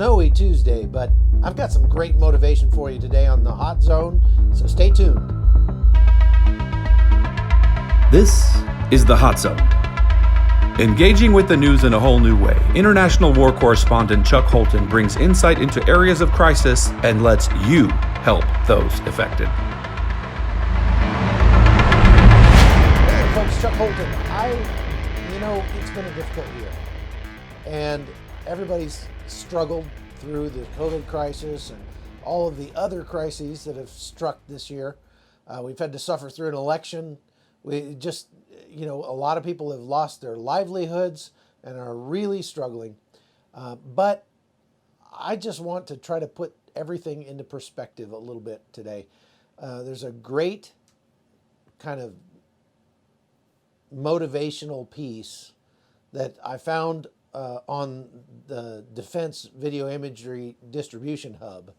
snowy Tuesday, but I've got some great motivation for you today on the Hot Zone, so stay tuned. This is the Hot Zone. Engaging with the news in a whole new way, international war correspondent Chuck Holton brings insight into areas of crisis and lets you help those affected. Hey folks, Chuck Holton. It's been a difficult year, and everybody's struggled through the COVID crisis and all of the other crises that have struck this year. We've had to suffer through an election. A lot of people have lost their livelihoods and are really struggling. But I just want to try to put everything into perspective a little bit today. There's a great kind of motivational piece that I found on the Defense Video Imagery Distribution Hub.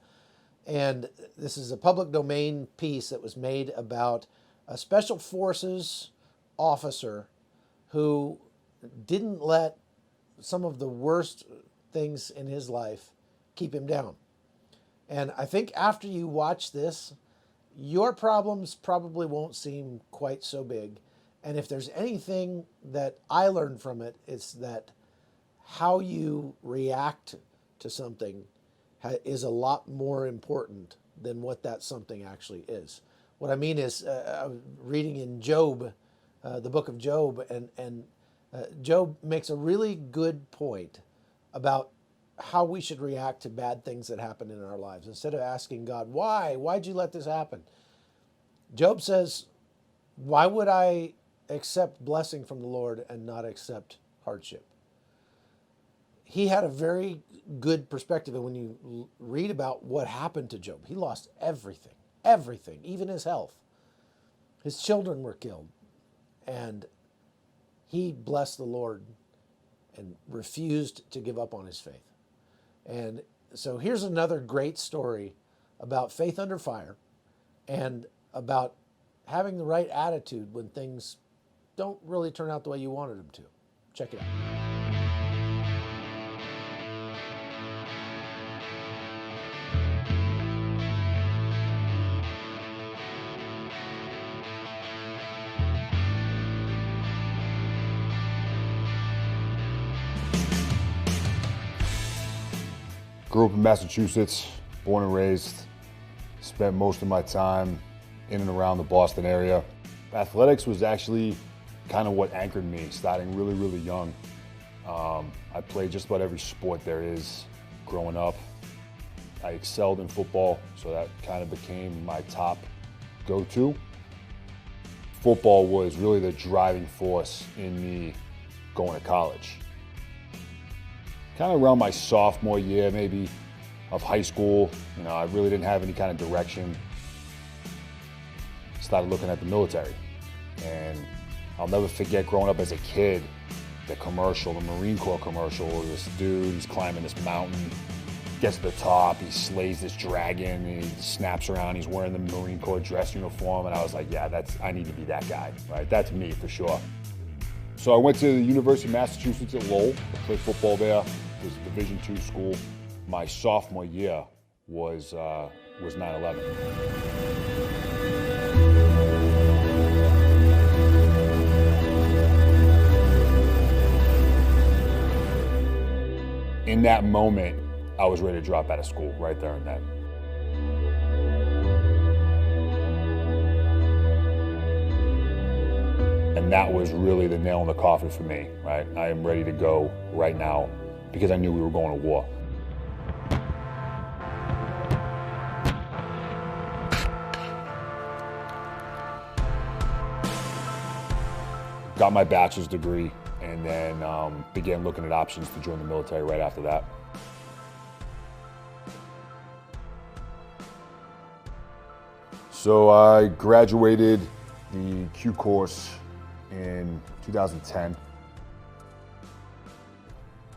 And this is a public domain piece that was made about a Special Forces officer who didn't let some of the worst things in his life keep him down. And I think after you watch this, your problems probably won't seem quite so big. And if there's anything that I learned from it, it's that how you react to something is a lot more important than what that something actually is. What I mean is, I was reading in Job, the book of Job, and Job makes a really good point about how we should react to bad things that happen in our lives. Instead of asking God, why'd you let this happen? Job says, why would I accept blessing from the Lord and not accept hardship? He had a very good perspective. And when you read about what happened to Job, he lost everything, even his health. His children were killed. And he blessed the Lord and refused to give up on his faith. And so here's another great story about faith under fire and about having the right attitude when things don't really turn out the way you wanted them to. Check it out. Grew up in Massachusetts, born and raised, spent most of my time in and around the Boston area. Athletics was actually kind of what anchored me, starting really, really young. I played just about every sport there is growing up. I excelled in football, so that kind of became my top go-to. Football was really the driving force in me going to college. Kind of around my sophomore year, maybe, of high school, I really didn't have any kind of direction. Started looking at the military. And I'll never forget growing up as a kid, the Marine Corps commercial, this dude, he's climbing this mountain, gets to the top, he slays this dragon, and he snaps around, he's wearing the Marine Corps dress uniform, and I was like, yeah, I need to be that guy, right? That's me for sure. So I went to the University of Massachusetts at Lowell. I played football there. It was a Division II school. My sophomore year was 9/11. In that moment, I was ready to drop out of school right there and then. And that was really the nail in the coffin for me, right? I am ready to go right now because I knew we were going to war. Got my bachelor's degree and then began looking at options to join the military right after that. So I graduated the Q course in 2010.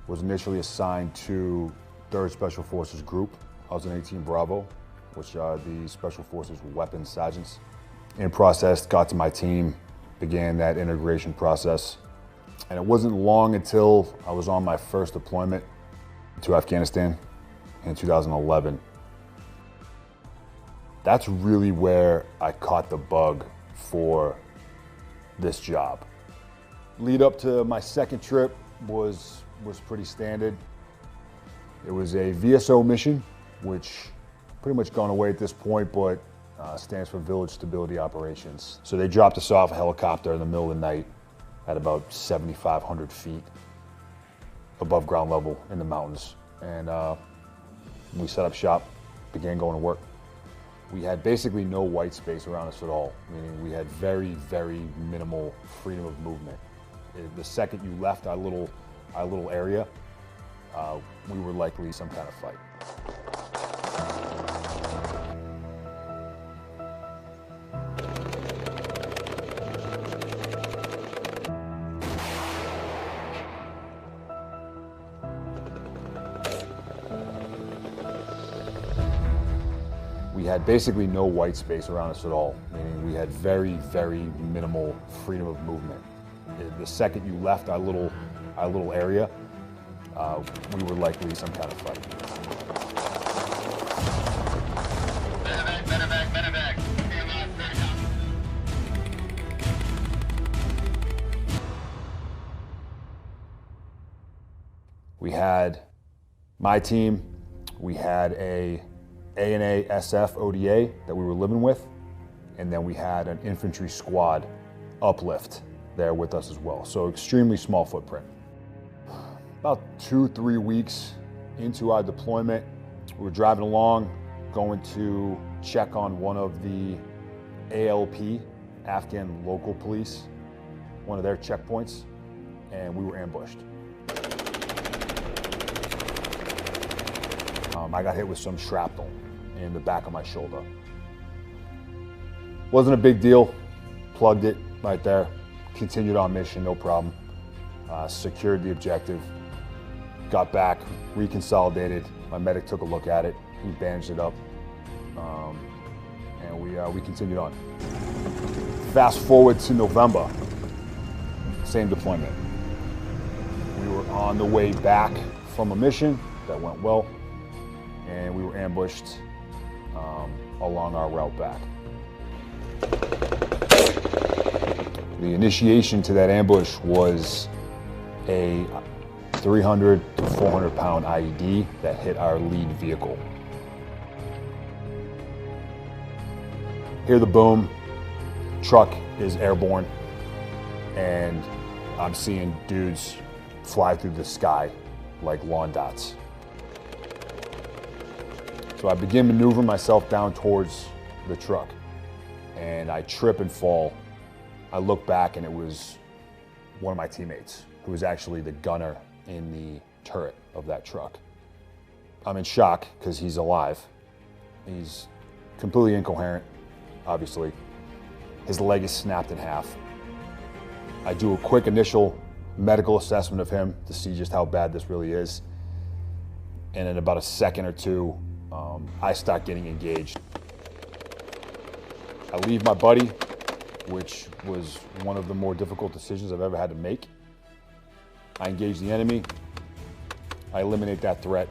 Was initially assigned to 3rd Special Forces Group. I was in 18 Bravo, which are the Special Forces weapons sergeants. In process, got to my team, began that integration process. And it wasn't long until I was on my first deployment to Afghanistan. in 2011. That's really where I caught the bug for this job. Lead up to my second trip was pretty standard. It was a VSO mission, which pretty much gone away at this point, but stands for Village Stability Operations. So they dropped us off a helicopter in the middle of the night at about 7,500 feet above ground level in the mountains. And we set up shop, began going to work. We had basically no white space around us at all, meaning we had very, very minimal freedom of movement. The second you left our little area, we were likely some kind of fight. We had basically no white space around us at all, meaning we had very, very minimal freedom of movement. The second you left our little area, we were likely some kind of fight. Medevac. We had my team, we had a ANA SF ODA that we were living with, and then we had an infantry squad uplift there with us as well. So extremely small footprint. About 2-3 weeks into our deployment, we were driving along, going to check on one of the ALP, Afghan local police, one of their checkpoints, and we were ambushed. I got hit with some shrapnel in the back of my shoulder. Wasn't a big deal, plugged it right there, continued on mission, no problem. Secured the objective, got back, reconsolidated. My medic took a look at it, he bandaged it up, and we continued on. Fast forward to November, same deployment. We were on the way back from a mission that went well, and we were ambushed along our route back. The initiation to that ambush was a 300 to 400 pound IED that hit our lead vehicle. Hear the boom, truck is airborne, and I'm seeing dudes fly through the sky like lawn dots. So I begin maneuvering myself down towards the truck, and I trip and fall. I look back, and it was one of my teammates who was actually the gunner in the turret of that truck. I'm in shock because he's alive. He's completely incoherent, obviously. His leg is snapped in half. I do a quick initial medical assessment of him to see just how bad this really is. And in about a second or two, I start getting engaged. I leave my buddy, which was one of the more difficult decisions I've ever had to make. I engage the enemy. I eliminate that threat,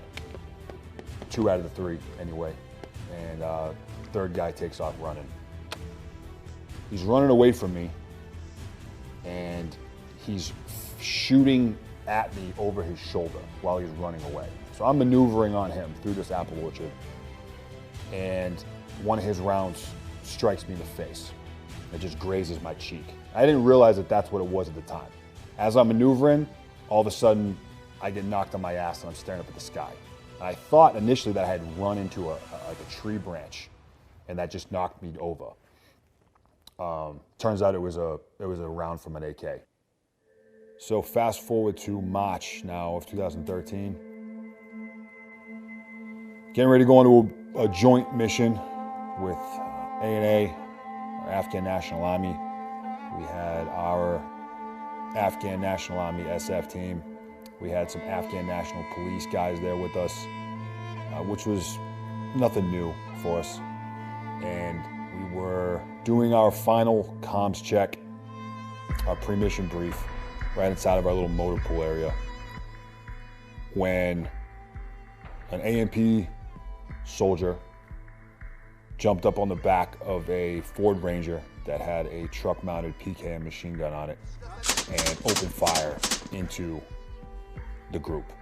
2 out of the 3 anyway. And third guy takes off running. He's running away from me, and he's shooting at me over his shoulder while he's running away. So I'm maneuvering on him through this apple orchard, and one of his rounds strikes me in the face. It just grazes my cheek. I didn't realize that that's what it was at the time. As I'm maneuvering, all of a sudden, I get knocked on my ass and I'm staring up at the sky. I thought initially that I had run into a tree branch, and that just knocked me over. Turns out it was a round from an AK. So fast forward to March now of 2013. Getting ready to go into a joint mission with ANA, our Afghan National Army. We had our Afghan National Army SF team. We had some Afghan National Police guys there with us, which was nothing new for us. And we were doing our final comms check, our pre-mission brief, right inside of our little motor pool area, when an AMP soldier jumped up on the back of a Ford Ranger that had a truck-mounted PKM machine gun on it and opened fire into the group.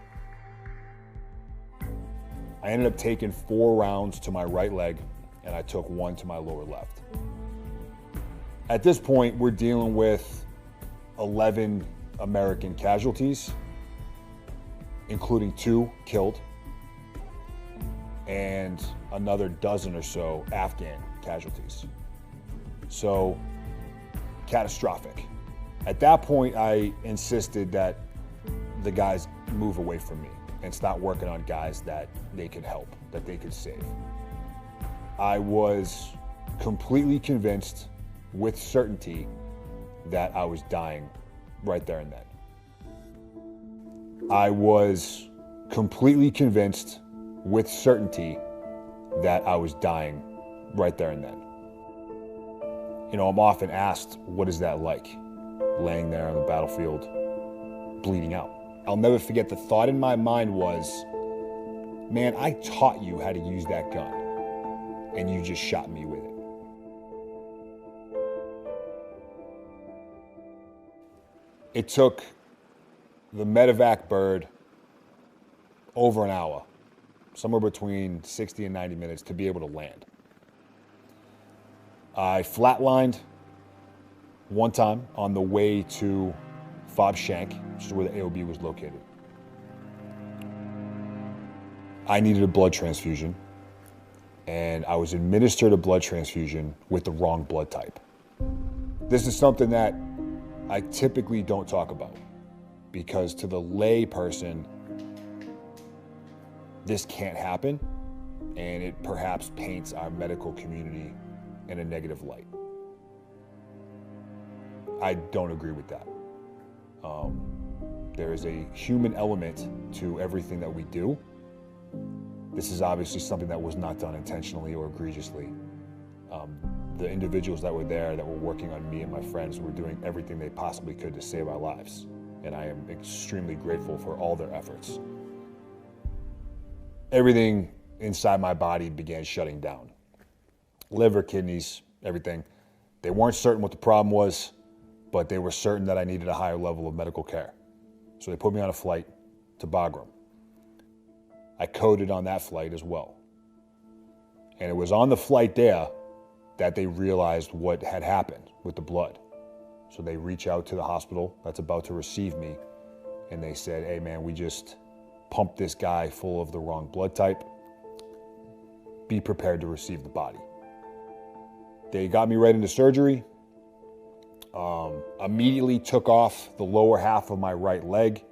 I ended up taking 4 rounds to my right leg, and I took 1 to my lower left. At this point, we're dealing with 11 American casualties, including 2 killed, and another dozen or so Afghan casualties. So, catastrophic. At that point, I insisted that the guys move away from me and start working on guys that they could help, that they could save. I was completely convinced with certainty that I was dying right there and then. I was completely convinced with certainty that I was dying right there and then. You know, I'm often asked, what is that like? Laying there on the battlefield, bleeding out. I'll never forget the thought in my mind was, man, I taught you how to use that gun, and you just shot me with it. It took the medevac bird over an hour, somewhere between 60 and 90 minutes to be able to land. I flatlined one time on the way to Fob Shank, which is where the AOB was located. I needed a blood transfusion, and I was administered a blood transfusion with the wrong blood type. This is something that I typically don't talk about, because to the lay person, this can't happen, and it perhaps paints our medical community in a negative light. I don't agree with that. There is a human element to everything that we do. This is obviously something that was not done intentionally or egregiously. The individuals that were there, that were working on me and my friends, were doing everything they possibly could to save our lives. And I am extremely grateful for all their efforts. Everything inside my body began shutting down. Liver, kidneys, everything. They weren't certain what the problem was, but they were certain that I needed a higher level of medical care. So they put me on a flight to Bagram. I coded on that flight as well. And it was on the flight there that they realized what had happened with the blood. So they reach out to the hospital that's about to receive me, and they said, hey man, we just pumped this guy full of the wrong blood type. Be prepared to receive the body. They got me right into surgery. Immediately took off the lower half of my right leg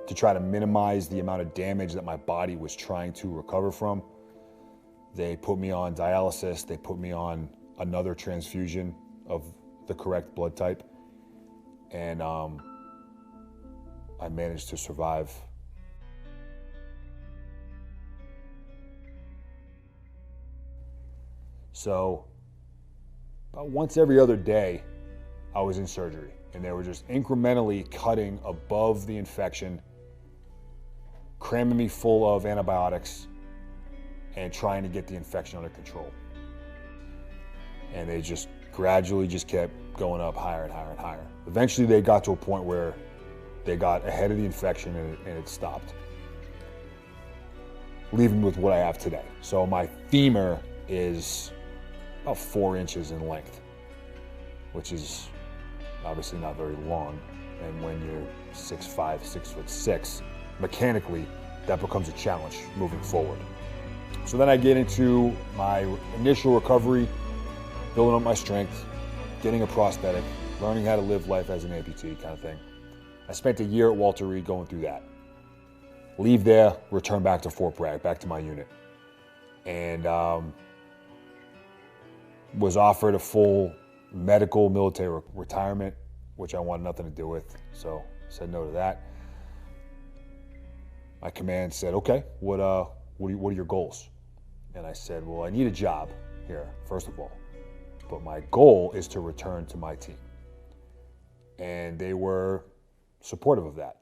to try to minimize the amount of damage that my body was trying to recover from. They put me on dialysis. They put me on another transfusion of the correct blood type. And I managed to survive. So about once every other day, I was in surgery, and they were just incrementally cutting above the infection, cramming me full of antibiotics, and trying to get the infection under control. And they just gradually just kept going up higher and higher and higher. Eventually they got to a point where they got ahead of the infection and it stopped, leaving me with what I have today. So my femur is about 4 inches in length, which is obviously not very long. And when you're 6'5", 6'6", mechanically, that becomes a challenge moving forward. So then I get into my initial recovery, building up my strength, getting a prosthetic, learning how to live life as an amputee kind of thing. I spent a year at Walter Reed going through that. Leave there, return back to Fort Bragg, back to my unit. And was offered a full medical military retirement, which I wanted nothing to do with, so said no to that. My command said, okay, what are your goals? And I said, well, I need a job here, first of all, but my goal is to return to my team. And they were supportive of that.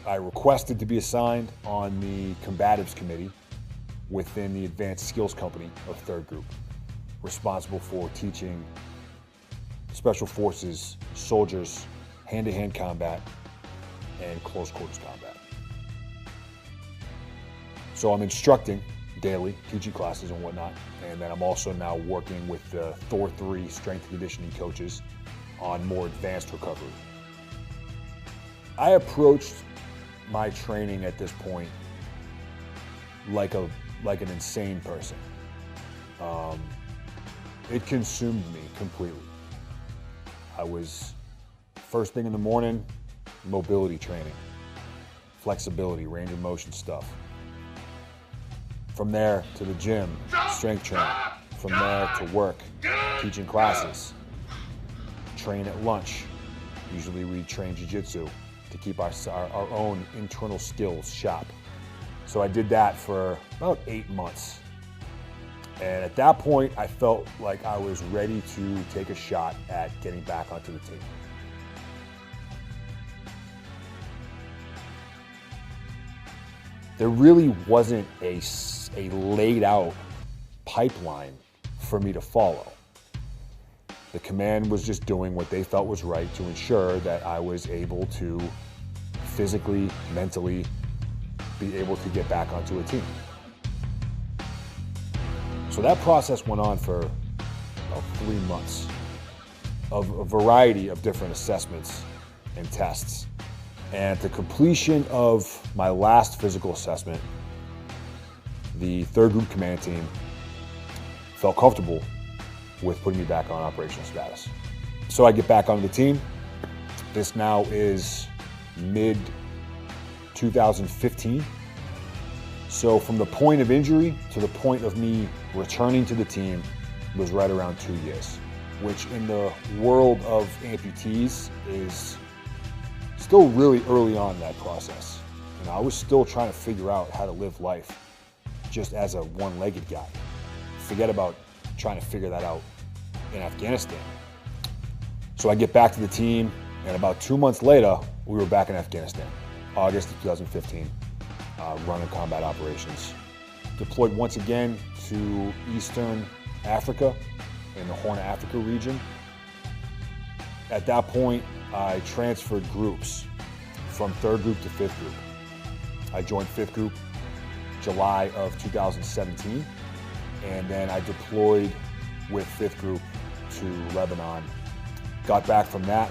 I requested to be assigned on the combatives committee within the advanced skills company of 3rd Group, responsible for teaching special forces soldiers hand-to-hand combat and close quarters combat. So I'm instructing daily, teaching classes and whatnot, and then I'm also now working with the Thor 3 strength and conditioning coaches on more advanced recovery. I approached my training at this point like an insane person. It consumed me completely. I was first thing in the morning, mobility training, flexibility, range of motion stuff. From there to the gym, strength training. From there to work, teaching classes. Train at lunch. Usually we train jiu-jitsu to keep our own internal skills sharp. So I did that for about 8 months. And at that point, I felt like I was ready to take a shot at getting back onto the team. There really wasn't a laid out pipeline for me to follow. The command was just doing what they felt was right to ensure that I was able to physically, mentally be able to get back onto a team. So that process went on for about 3 months of a variety of different assessments and tests. And at the completion of my last physical assessment, the 3rd Group command team felt comfortable with putting me back on operational status. So I get back onto the team. This now is mid-2015. So from the point of injury to the point of me returning to the team was right around 2 years, which in the world of amputees is still really early on in that process. I was still trying to figure out how to live life just as a one-legged guy. Forget about trying to figure that out in Afghanistan. So I get back to the team, and about 2 months later, we were back in Afghanistan, August of 2015, running combat operations. Deployed once again to Eastern Africa, in the Horn of Africa region. At that point, I transferred groups from 3rd Group to 5th Group. I joined 5th Group July of 2017, and then I deployed with 5th Group to Lebanon. Got back from that,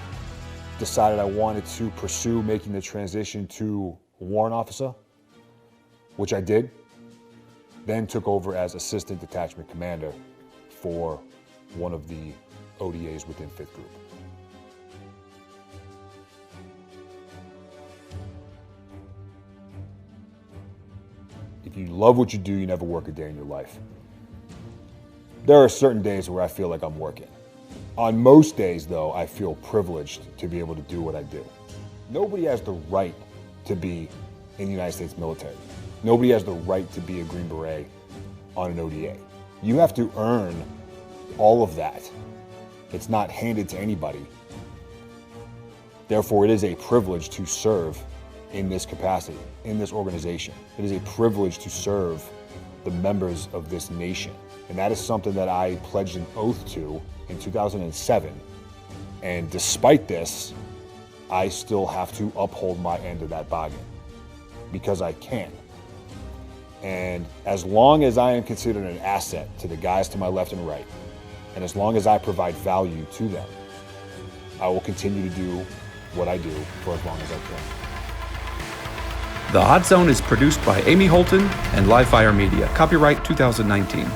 decided I wanted to pursue making the transition to warrant officer, which I did. Then took over as assistant detachment commander for one of the ODAs within 5th Group. If you love what you do, you never work a day in your life. There are certain days where I feel like I'm working. On most days, though, I feel privileged to be able to do what I do. Nobody has the right to be in the United States military. Nobody has the right to be a Green Beret on an ODA. You have to earn all of that. It's not handed to anybody. Therefore, it is a privilege to serve in this capacity, in this organization. It is a privilege to serve the members of this nation. And that is something that I pledged an oath to in 2007. And despite this, I still have to uphold my end of that bargain because I can. And as long as I am considered an asset to the guys to my left and right, and as long as I provide value to them, I will continue to do what I do for as long as I can. The Hot Zone is produced by Amy Holton and Livefire Media. Copyright 2019.